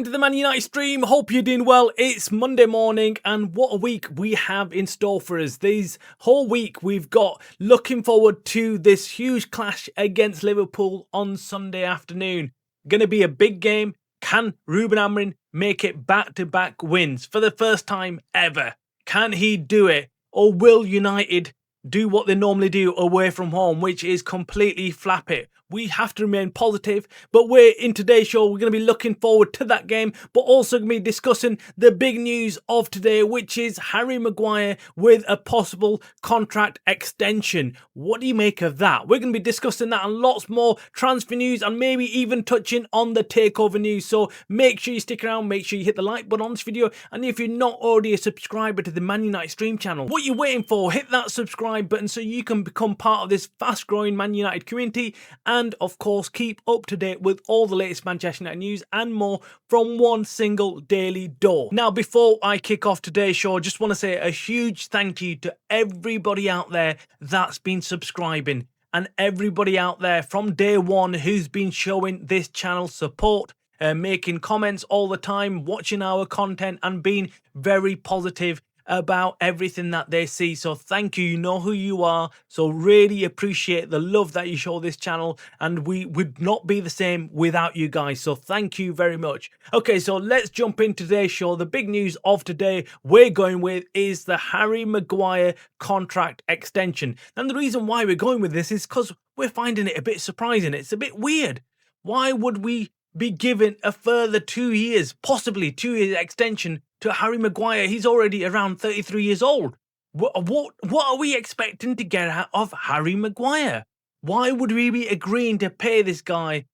To the Man United stream, hope you're doing well. It's Monday morning and what a week we have in store for us. This whole week we've got looking forward to this huge clash against Liverpool on Sunday afternoon. Going to be a big game. Can Ruben Amorim make it back-to-back wins for the first time ever? Can he do it? Or will United do what they normally do away from home, which is completely flap it? We have to remain positive, but in today's show, we're going to be looking forward to that game, but also going to be discussing the big news of today, which is Harry Maguire with a possible contract extension. What do you make of that? We're going to be discussing that and lots more transfer news and maybe even touching on the takeover news. So make sure you stick around, make sure you hit the like button on this video, and if you're not already a subscriber to the Man United stream channel, what are you waiting for? Hit that subscribe button so you can become part of this fast-growing Man United community, and of course keep up to date with all the latest Manchester United news and more from one single daily door. Now, before I kick off today's show, I just want to say a huge thank you to everybody out there that's been subscribing and everybody out there from day one who's been showing this channel support, making comments all the time, watching our content and being very positive about everything that they see. So thank you. You know who you are. So really appreciate the love that you show this channel, and we would not be the same without you guys. So thank you very much. Okay, so let's jump into today's show. The big news of today we're going with is the Harry Maguire contract extension. And the reason why we're going with this is because we're finding it a bit surprising. It's a bit weird. Why would we be given a further 2 years, possibly 2 years extension to Harry Maguire? He's already around 33 years old. What are we expecting to get out of Harry Maguire? Why would we be agreeing to pay this guy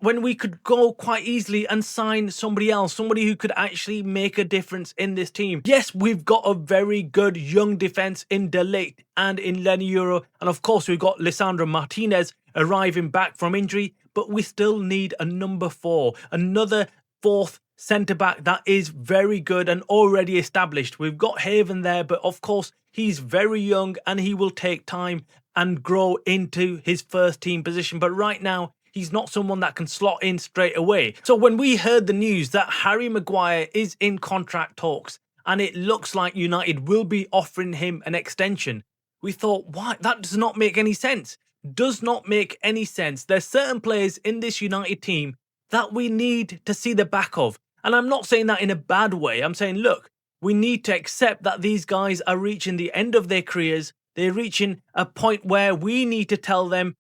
when we could go quite easily and sign somebody else, somebody who could actually make a difference in this team? Yes, we've got a very good young defence in De Ligt and in Lenny Euro, and of course we've got Lisandro Martinez arriving back from injury, but we still need a number 4, another fourth centre-back that is very good and already established. We've got Haven there, but of course he's very young and he will take time and grow into his first team position. But right now, he's not someone that can slot in straight away. So when we heard the news that Harry Maguire is in contract talks and it looks like United will be offering him an extension, we thought, why? That does not make any sense. Does not make any sense. There's certain players in this United team that we need to see the back of. And I'm not saying that in a bad way. I'm saying, look, we need to accept that these guys are reaching the end of their careers. They're reaching a point where we need to tell them,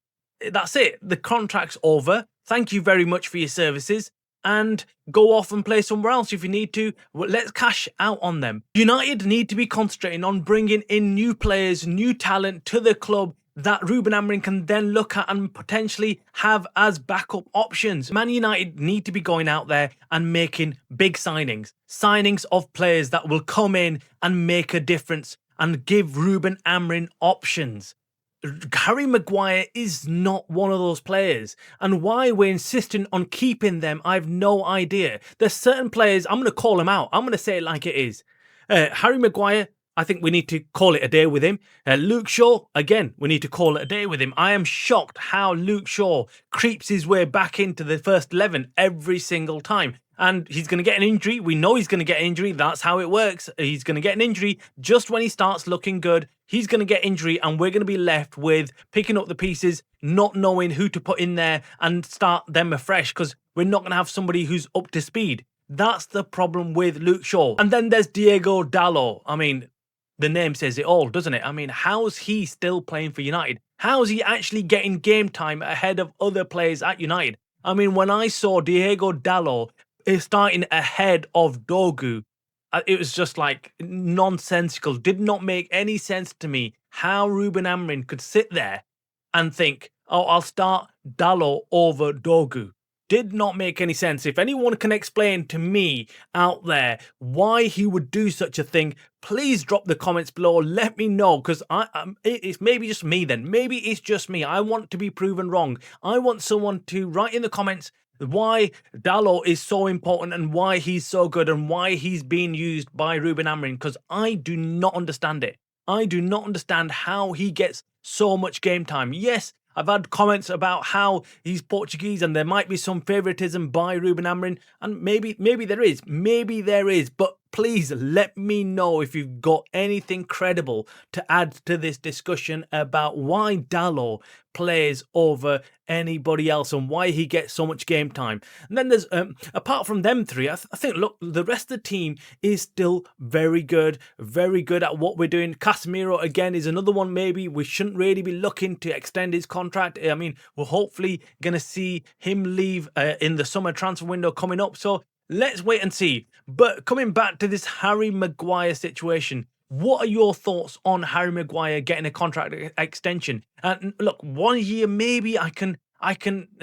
that's it, the contract's over. Thank you very much for your services. And go off and play somewhere else if you need to. Let's cash out on them. United need to be concentrating on bringing in new players, new talent to the club that Ruben Amorim can then look at and potentially have as backup options. Man United need to be going out there and making big signings. Signings of players that will come in and make a difference and give Ruben Amorim options. Harry Maguire is not one of those players, and why we're insisting on keeping them, I have no idea. There's certain players, I'm going to call them out. I'm going to say it like it is. Harry Maguire, I think we need to call it a day with him. Luke Shaw, again, we need to call it a day with him. I am shocked how Luke Shaw creeps his way back into the first 11 every single time. And he's going to get an injury. We know he's going to get an injury. That's how it works. He's going to get an injury just when he starts looking good. He's going to get injury and we're going to be left with picking up the pieces, not knowing who to put in there and start them afresh because we're not going to have somebody who's up to speed. That's the problem with Luke Shaw. And then there's Diego Dalot. I mean, the name says it all, doesn't it? I mean, how's he still playing for United? How's he actually getting game time ahead of other players at United? I mean, when I saw Diego Dalot starting ahead of Dogu, it was just like nonsensical. Did not make any sense to me how Ruben Amorim could sit there and think, oh, I'll start Dalot over Dogu. Did not make any sense. If anyone can explain to me out there why he would do such a thing, please drop the comments below. Let me know, because it's maybe just me then. Maybe it's just me. I want to be proven wrong. I want someone to write in the comments why Dalot is so important and why he's so good and why he's being used by Ruben Amorim, because I do not understand it. I do not understand how he gets so much game time. Yes, I've had comments about how he's Portuguese and there might be some favoritism by Ruben Amorim, and maybe there is, but please let me know if you've got anything credible to add to this discussion about why Dalot plays over anybody else and why he gets so much game time. And then there's, apart from them three, I think, look, the rest of the team is still very good at what we're doing. Casemiro, again, is another one maybe we shouldn't really be looking to extend his contract. I mean, we're hopefully going to see him leave in the summer transfer window coming up. So let's wait and see. But coming back to this Harry Maguire situation, what are your thoughts on Harry Maguire getting a contract extension? And look, 1 year, maybe I can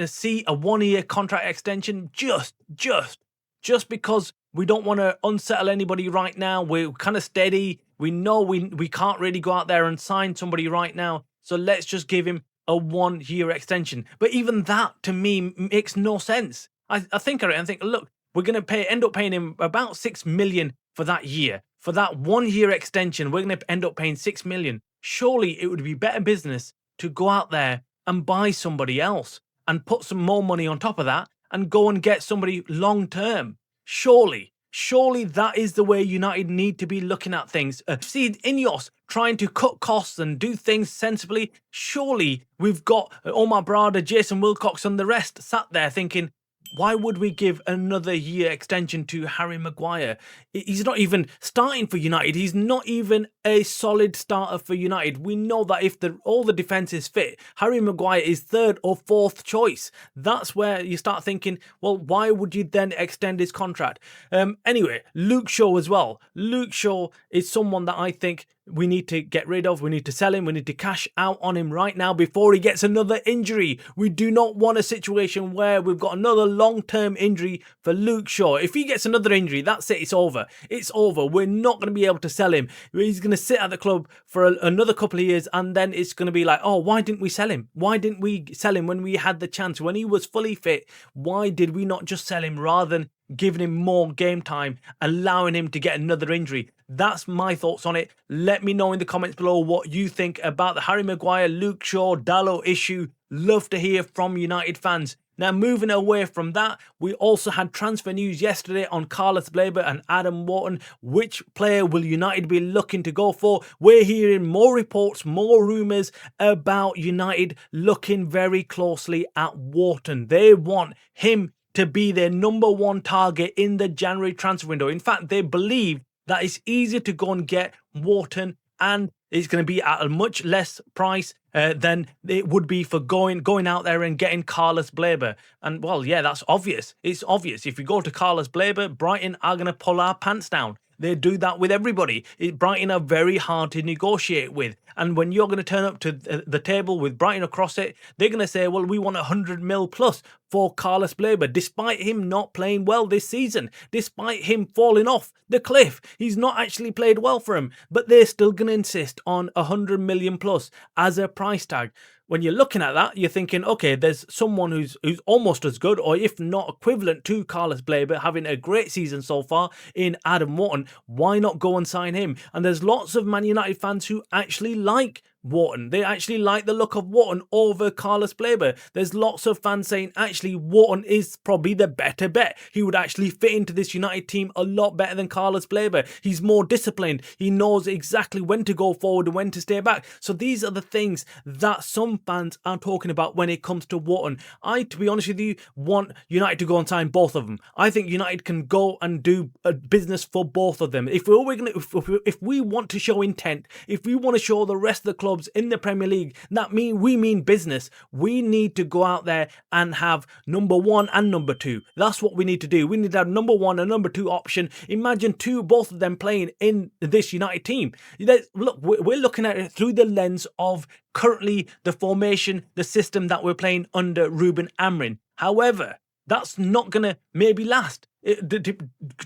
see a 1 year contract extension just because we don't want to unsettle anybody right now. We're kind of steady. We know we can't really go out there and sign somebody right now. So let's just give him a 1 year extension. But even that to me makes no sense. I think of it and think, look, we're going to end up paying him about 6 million for that year. For that 1 year extension, we're going to end up paying 6 million. Surely it would be better business to go out there and buy somebody else and put some more money on top of that and go and get somebody long term. Surely that is the way United need to be looking at things. See Ineos trying to cut costs and do things sensibly. Surely we've got Omar Brada, Jason Wilcox and the rest sat there thinking, why would we give another year extension to Harry Maguire? He's not even starting for United. He's not even a solid starter for United. We know that if all the defence is fit, Harry Maguire is third or fourth choice. That's where you start thinking, well, why would you then extend his contract? Anyway, Luke Shaw as well. Luke Shaw is someone that I think we need to get rid of. We need to sell him. We need to cash out on him right now before he gets another injury. We do not want a situation where we've got another long-term injury for Luke Shaw. If he gets another injury, that's it. It's over. It's over. We're not going to be able to sell him. He's going to sit at the club for another couple of years, and then it's going to be like, oh, why didn't we sell him? Why didn't we sell him when we had the chance? When he was fully fit, why did we not just sell him rather than giving him more game time, allowing him to get another injury? That's my thoughts on it. Let me know in the comments below what you think about the Harry Maguire, Luke Shaw, Dalot issue. Love to hear from United fans. Now, moving away from that, we also had transfer news yesterday on Carlos Baleba and Adam Wharton. Which player will United be looking to go for? We're hearing more reports, more rumours about United looking very closely at Wharton. They want him to be their number one target in the January transfer window. In fact, they believe that it's easier to go and get Wharton, and it's going to be at a much less price than it would be for going out there and getting Carlos Baleba. And well, yeah, that's obvious. It's obvious. If we go to Carlos Baleba, Brighton are going to pull our pants down. They do that with everybody. Brighton are very hard to negotiate with. And when you're going to turn up to the table with Brighton across it, they're going to say, well, we want 100 mil plus for Carlos Baleba, despite him not playing well this season, despite him falling off the cliff. He's not actually played well for him, but they're still going to insist on 100 million plus as a price tag. When you're looking at that, you're thinking, okay, there's someone who's almost as good, or if not equivalent to Carlos Baleba, having a great season so far in Adam Wharton. Why not go and sign him? And there's lots of Man United fans who actually like Wharton. They actually like the look of Wharton over Carlos Baleba. There's lots of fans saying actually Wharton is probably the better bet. He would actually fit into this United team a lot better than Carlos Baleba. He's more disciplined. He knows exactly when to go forward and when to stay back. So these are the things that some fans are talking about when it comes to Wharton. I, to be honest with you, want United to go and sign both of them. I think United can go and do a business for both of them. If we want to show intent, if we want to show the rest of the club in the Premier League, we mean business. We need to go out there and have number one and number two. That's what we need to do. We need to have number one and number two option. Imagine both of them playing in this United team. Look, we're looking at it through the lens of currently the formation, the system that we're playing under Ruben Amorim. However, that's not going to maybe last.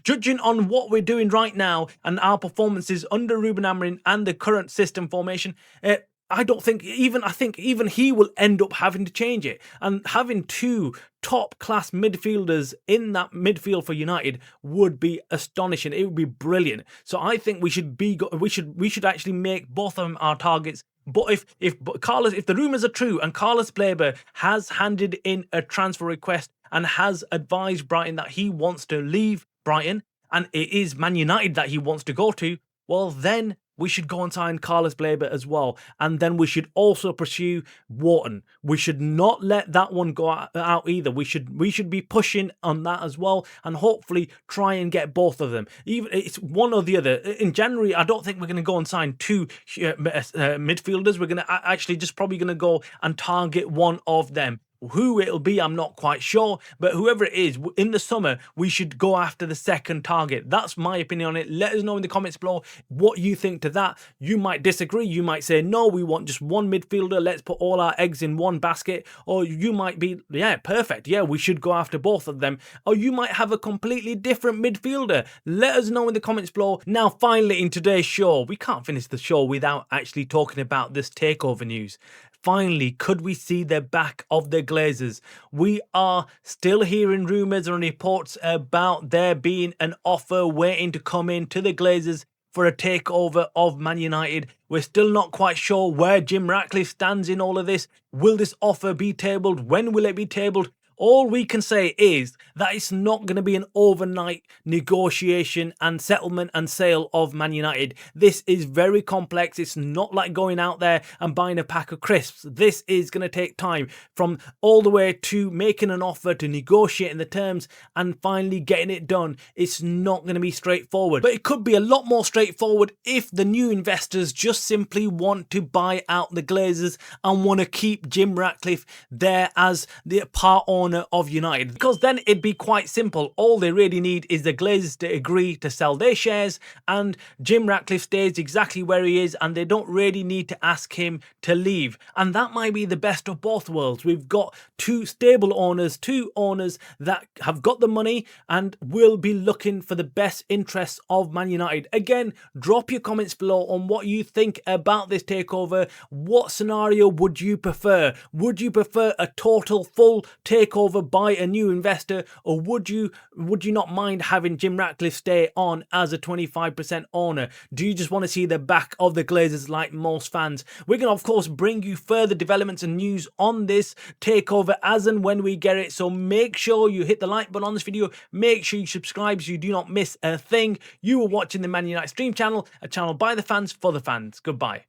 Judging on what we're doing right now and our performances under Ruben Amorim and the current system formation, I think even he will end up having to change it. And having two top class midfielders in that midfield for United would be astonishing. It would be brilliant. So I think we should actually make both of them our targets But if the rumors are true and Carlos Baleba has handed in a transfer request and has advised Brighton that he wants to leave Brighton, and it is Man United that he wants to go to, well, then we should go and sign Carlos Baleba as well. And then we should also pursue Wharton. We should not let that one go out either. We should be pushing on that as well, and hopefully try and get both of them. Even it's one or the other. In January, I don't think we're going to go and sign two midfielders. We're going to actually just probably going to go and target one of them. Who it'll be, I'm not quite sure, but whoever it is, in the summer, we should go after the second target. That's my opinion on it. Let us know in the comments below what you think to that. You might disagree. You might say, no, we want just one midfielder. Let's put all our eggs in one basket. Or you might be, yeah, perfect. Yeah, we should go after both of them. Or you might have a completely different midfielder. Let us know in the comments below. Now, finally, in today's show, we can't finish the show without actually talking about this takeover news. Finally, could we see the back of the Glazers? We are still hearing rumours and reports about there being an offer waiting to come in to the Glazers for a takeover of Man United. We're still not quite sure where Jim Ratcliffe stands in all of this. Will this offer be tabled? When will it be tabled? All we can say is that it's not going to be an overnight negotiation and settlement and sale of Man United. This is very complex. It's not like going out there and buying a pack of crisps. This is going to take time, from all the way to making an offer, to negotiating the terms and finally getting it done. It's not going to be straightforward, but it could be a lot more straightforward if the new investors just simply want to buy out the Glazers and want to keep Jim Ratcliffe there as the part owner of United, because then it'd be quite simple. All they really need is the Glazers to agree to sell their shares and Jim Ratcliffe stays exactly where he is, and they don't really need to ask him to leave. And that might be the best of both worlds. We've got two stable owners, two owners that have got the money and will be looking for the best interests of Man United. Again, drop your comments below on what you think about this takeover. What scenario would you prefer? Would you prefer a total full takeover by a new investor, or would you not mind having Jim Ratcliffe stay on as a 25% owner? Do you just want to see the back of the Glazers like most fans? We're going to, of course, bring you further developments and news on this takeover as and when we get it. So make sure you hit the like button on this video. Make sure you subscribe so you do not miss a thing. You are watching the Man Utd Stream channel, a channel by the fans for the fans. Goodbye.